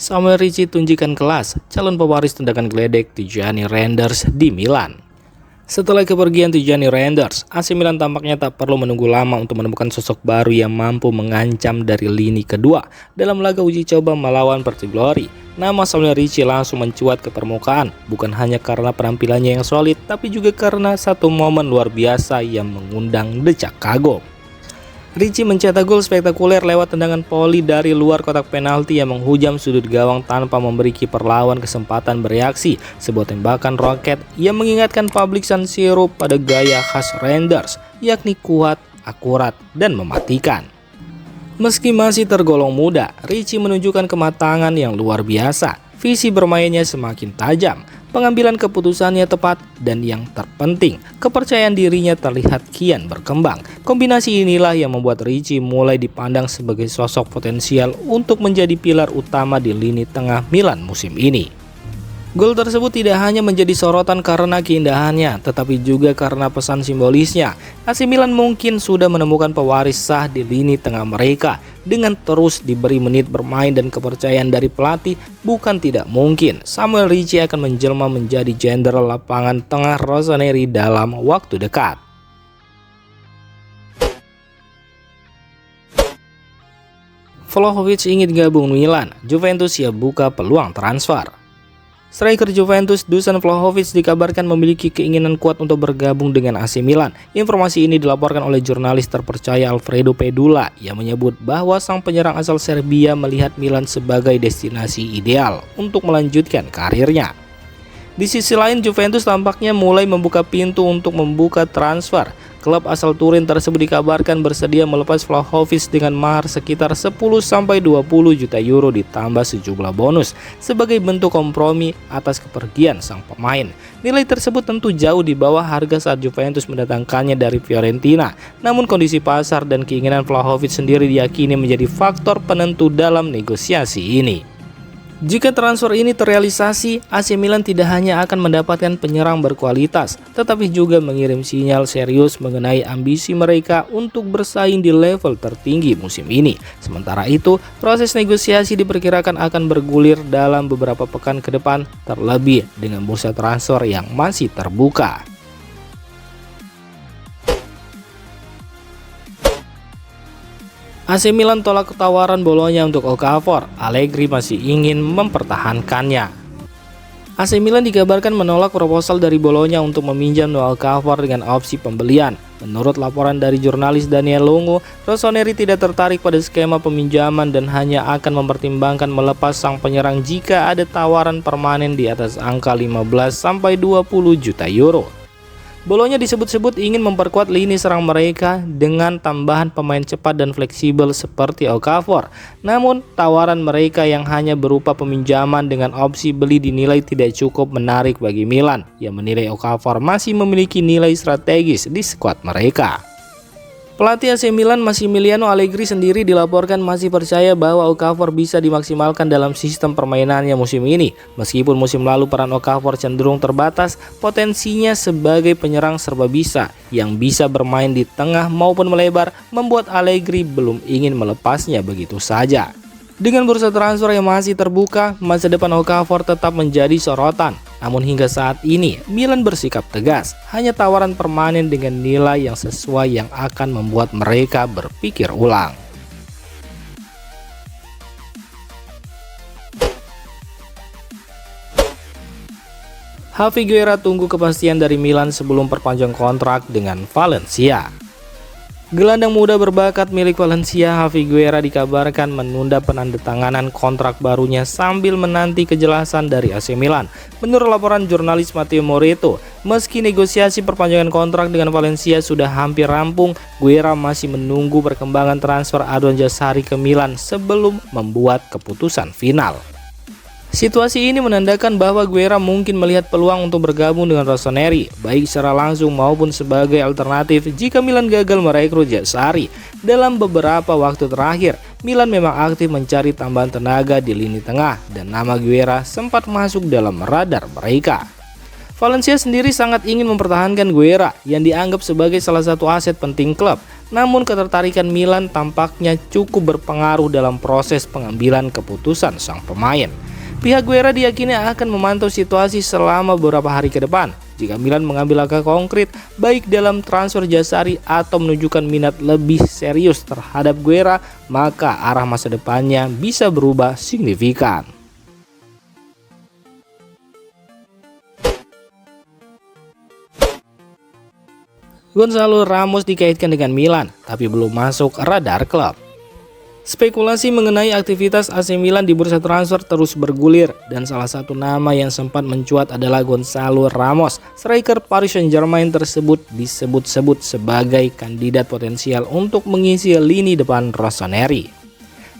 Samuel Ricci tunjukkan kelas, calon pewaris tendangan geledek Tijani Reinders di Milan. Setelah kepergian Tijani Reinders, AC Milan tampaknya tak perlu menunggu lama untuk menemukan sosok baru yang mampu mengancam dari lini kedua dalam laga uji coba melawan Pertiglory. Nama Samuel Ricci langsung mencuat ke permukaan, bukan hanya karena penampilannya yang solid, tapi juga karena satu momen luar biasa yang mengundang decak kagum. Ricci mencetak gol spektakuler lewat tendangan voli dari luar kotak penalti yang menghujam sudut gawang tanpa memberi kiper lawan kesempatan bereaksi. Sebuah tembakan roket yang mengingatkan publik San Siro pada gaya khas Reinders, yakni kuat, akurat, dan mematikan. Meski masih tergolong muda, Ricci menunjukkan kematangan yang luar biasa. Visi bermainnya semakin tajam, pengambilan keputusannya tepat, dan yang terpenting, kepercayaan dirinya terlihat kian berkembang. Kombinasi inilah yang membuat Ricci mulai dipandang sebagai sosok potensial untuk menjadi pilar utama di lini tengah Milan musim ini. Gol tersebut tidak hanya menjadi sorotan karena keindahannya, tetapi juga karena pesan simbolisnya. AC Milan mungkin sudah menemukan pewaris sah di lini tengah mereka. Dengan terus diberi menit bermain dan kepercayaan dari pelatih, bukan tidak mungkin Samuel Ricci akan menjelma menjadi jenderal lapangan tengah rossoneri dalam waktu dekat. Vlahovic ingin gabung Milan, Juventus siap buka peluang transfer. Striker Juventus Dusan Vlahovic dikabarkan memiliki keinginan kuat untuk bergabung dengan AC Milan. Informasi ini dilaporkan oleh jurnalis terpercaya Alfredo Pedula yang menyebut bahwa sang penyerang asal Serbia melihat Milan sebagai destinasi ideal untuk melanjutkan karirnya. Di sisi lain, Juventus tampaknya mulai membuka pintu untuk membuka transfer. Klub asal Turin tersebut dikabarkan bersedia melepas Vlahovic dengan mahar sekitar 10-20 juta euro ditambah sejumlah bonus sebagai bentuk kompromi atas kepergian sang pemain. Nilai tersebut tentu jauh di bawah harga saat Juventus mendatangkannya dari Fiorentina. Namun kondisi pasar dan keinginan Vlahovic sendiri diyakini menjadi faktor penentu dalam negosiasi ini. Jika transfer ini terrealisasi, AC Milan tidak hanya akan mendapatkan penyerang berkualitas, tetapi juga mengirim sinyal serius mengenai ambisi mereka untuk bersaing di level tertinggi musim ini. Sementara itu, proses negosiasi diperkirakan akan bergulir dalam beberapa pekan ke depan, terlebih dengan bursa transfer yang masih terbuka. AC Milan tolak tawaran Bologna untuk Okafor, Allegri masih ingin mempertahankannya. AC Milan dikabarkan menolak proposal dari Bologna untuk meminjam Okafor dengan opsi pembelian. Menurut laporan dari jurnalis Daniel Longo, Rossoneri tidak tertarik pada skema peminjaman dan hanya akan mempertimbangkan melepas sang penyerang jika ada tawaran permanen di atas angka 15-20 juta euro. Bologna disebut-sebut ingin memperkuat lini serang mereka dengan tambahan pemain cepat dan fleksibel seperti Okafor. Namun, tawaran mereka yang hanya berupa peminjaman dengan opsi beli dinilai tidak cukup menarik bagi Milan, yang menilai Okafor masih memiliki nilai strategis di skuad mereka. Pelatih AC Milan Massimiliano Allegri sendiri dilaporkan masih percaya bahwa Okafor bisa dimaksimalkan dalam sistem permainannya musim ini. Meskipun musim lalu peran Okafor cenderung terbatas, potensinya sebagai penyerang serba bisa yang bisa bermain di tengah maupun melebar membuat Allegri belum ingin melepasnya begitu saja. Dengan bursa transfer yang masih terbuka, masa depan Okafor tetap menjadi sorotan. Namun hingga saat ini, Milan bersikap tegas. Hanya tawaran permanen dengan nilai yang sesuai yang akan membuat mereka berpikir ulang. Javi Guerra tunggu kepastian dari Milan sebelum perpanjang kontrak dengan Valencia. Gelandang muda berbakat milik Valencia, Javi Guerra dikabarkan menunda penandatanganan kontrak barunya sambil menanti kejelasan dari AC Milan. Menurut laporan jurnalis Matteo Moretto, meski negosiasi perpanjangan kontrak dengan Valencia sudah hampir rampung, Guerra masih menunggu perkembangan transfer Adon Jazari ke Milan sebelum membuat keputusan final. Situasi ini menandakan bahwa Guerra mungkin melihat peluang untuk bergabung dengan Rossoneri, baik secara langsung maupun sebagai alternatif jika Milan gagal merekrut Jazari. Dalam beberapa waktu terakhir, Milan memang aktif mencari tambahan tenaga di lini tengah dan nama Guerra sempat masuk dalam radar mereka. Valencia sendiri sangat ingin mempertahankan Guerra yang dianggap sebagai salah satu aset penting klub. Namun ketertarikan Milan tampaknya cukup berpengaruh dalam proses pengambilan keputusan sang pemain. Pihak Guerra diyakini akan memantau situasi selama beberapa hari ke depan. Jika Milan mengambil langkah konkret baik dalam transfer Jasari atau menunjukkan minat lebih serius terhadap Guerra, maka arah masa depannya bisa berubah signifikan. Gonzalo Ramos dikaitkan dengan Milan, tapi belum masuk radar klub. Spekulasi mengenai aktivitas AC Milan di bursa transfer terus bergulir, dan salah satu nama yang sempat mencuat adalah Gonzalo Ramos. Striker Paris Saint-Germain tersebut disebut-sebut sebagai kandidat potensial untuk mengisi lini depan rossoneri.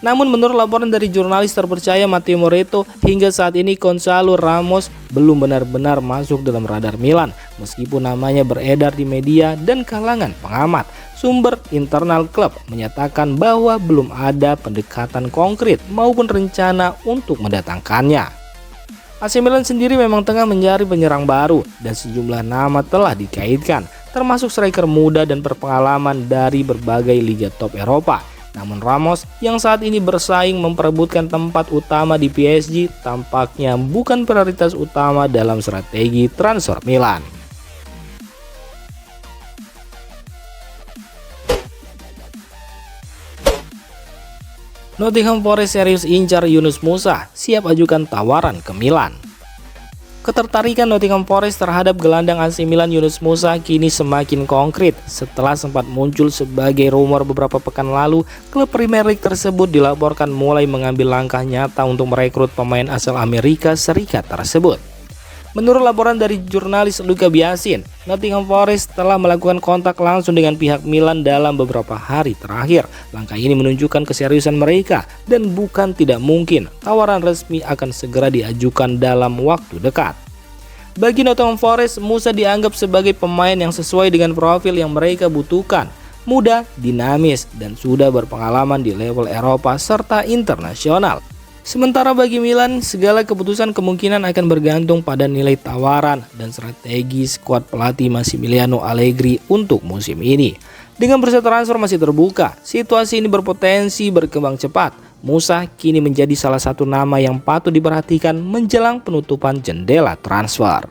Namun menurut laporan dari jurnalis terpercaya Matteo Moretto, hingga saat ini Gonzalo Ramos belum benar-benar masuk dalam radar Milan, meskipun namanya beredar di media dan kalangan pengamat. Sumber internal klub menyatakan bahwa belum ada pendekatan konkret maupun rencana untuk mendatangkannya. AC Milan sendiri memang tengah mencari penyerang baru dan sejumlah nama telah dikaitkan, termasuk striker muda dan berpengalaman dari berbagai liga top Eropa. Namun Ramos yang saat ini bersaing memperebutkan tempat utama di PSG tampaknya bukan prioritas utama dalam strategi transfer Milan. Nottingham Forest serius incar Yunus Musa, siap ajukan tawaran ke Milan. Ketertarikan Nottingham Forest terhadap gelandang AC Milan Yunus Musa kini semakin konkret setelah sempat muncul sebagai rumor beberapa pekan lalu. Klub Premier League tersebut dilaporkan mulai mengambil langkah nyata untuk merekrut pemain asal Amerika Serikat tersebut. Menurut laporan dari jurnalis Luca Biasin, Nottingham Forest telah melakukan kontak langsung dengan pihak Milan dalam beberapa hari terakhir. Langkah ini menunjukkan keseriusan mereka dan bukan tidak mungkin tawaran resmi akan segera diajukan dalam waktu dekat. Bagi Nottingham Forest, Musa dianggap sebagai pemain yang sesuai dengan profil yang mereka butuhkan. Muda, dinamis, dan sudah berpengalaman di level Eropa serta internasional. Sementara bagi Milan, segala keputusan kemungkinan akan bergantung pada nilai tawaran dan strategi skuad pelatih Massimiliano Allegri untuk musim ini. Dengan bursa transfer masih terbuka, situasi ini berpotensi berkembang cepat. Musa kini menjadi salah satu nama yang patut diperhatikan menjelang penutupan jendela transfer.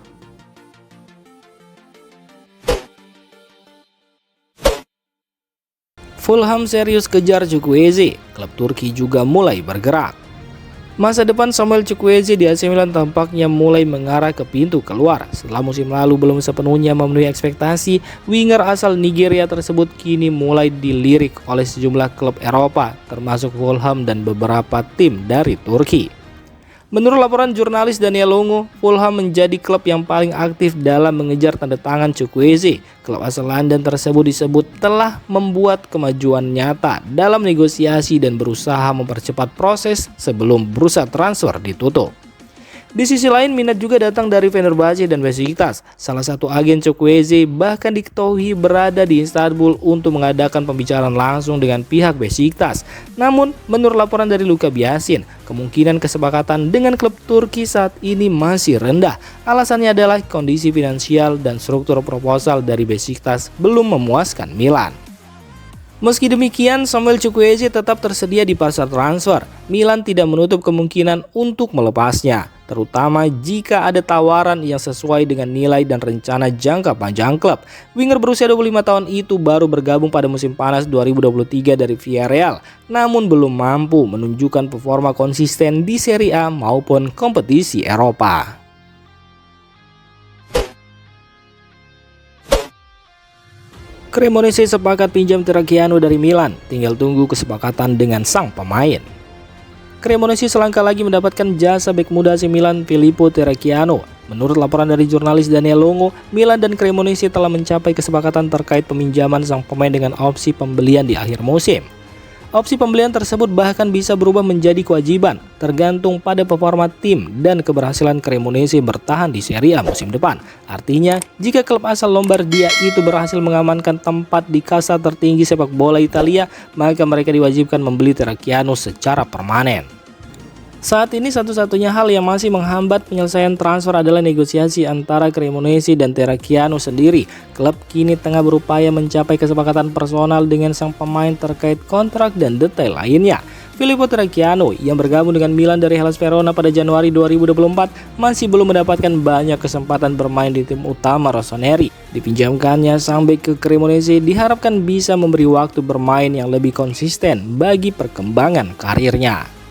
Fulham serius kejar Chukwueze, klub Turki juga mulai bergerak. Masa depan Samuel Chukwueze di AC Milan tampaknya mulai mengarah ke pintu keluar. Setelah musim lalu belum sepenuhnya memenuhi ekspektasi, winger asal Nigeria tersebut kini mulai dilirik oleh sejumlah klub Eropa, termasuk Fulham dan beberapa tim dari Turki. Menurut laporan jurnalis Daniel Longo, Fulham menjadi klub yang paling aktif dalam mengejar tanda tangan Chukwueze. Klub asal London tersebut disebut telah membuat kemajuan nyata dalam negosiasi dan berusaha mempercepat proses sebelum bursa transfer ditutup. Di sisi lain, minat juga datang dari Fenerbahce dan Besiktas. Salah satu agen Chukwueze bahkan diketahui berada di Istanbul untuk mengadakan pembicaraan langsung dengan pihak Besiktas. Namun, menurut laporan dari Luca Biasin, kemungkinan kesepakatan dengan klub Turki saat ini masih rendah. Alasannya adalah kondisi finansial dan struktur proposal dari Besiktas belum memuaskan Milan. Meski demikian, Samuel Chukwueze tetap tersedia di pasar transfer. Milan tidak menutup kemungkinan untuk melepasnya, terutama jika ada tawaran yang sesuai dengan nilai dan rencana jangka panjang klub. Winger berusia 25 tahun itu baru bergabung pada musim panas 2023 dari Villarreal, namun belum mampu menunjukkan performa konsisten di Serie A maupun kompetisi Eropa. Cremonese sepakat pinjam Terracciano dari Milan, tinggal tunggu kesepakatan dengan sang pemain. Cremonese selangkah lagi mendapatkan jasa bek muda AC Milan Filippo Terracciano. Menurut laporan dari jurnalis Daniel Longo, Milan dan Cremonese telah mencapai kesepakatan terkait peminjaman sang pemain dengan opsi pembelian di akhir musim. Opsi pembelian tersebut bahkan bisa berubah menjadi kewajiban, tergantung pada performa tim dan keberhasilan Cremonese bertahan di Serie A musim depan. Artinya, jika klub asal Lombardia itu berhasil mengamankan tempat di kasta tertinggi sepak bola Italia, maka mereka diwajibkan membeli Terracciano secara permanen. Saat ini satu-satunya hal yang masih menghambat penyelesaian transfer adalah negosiasi antara Cremonese dan Terracchiano sendiri. Klub kini tengah berupaya mencapai kesepakatan personal dengan sang pemain terkait kontrak dan detail lainnya. Filippo Terracchiano yang bergabung dengan Milan dari Hellas Verona pada Januari 2024 masih belum mendapatkan banyak kesempatan bermain di tim utama rossoneri. Dipinjamkannya sang bek ke Cremonese diharapkan bisa memberi waktu bermain yang lebih konsisten bagi perkembangan karirnya.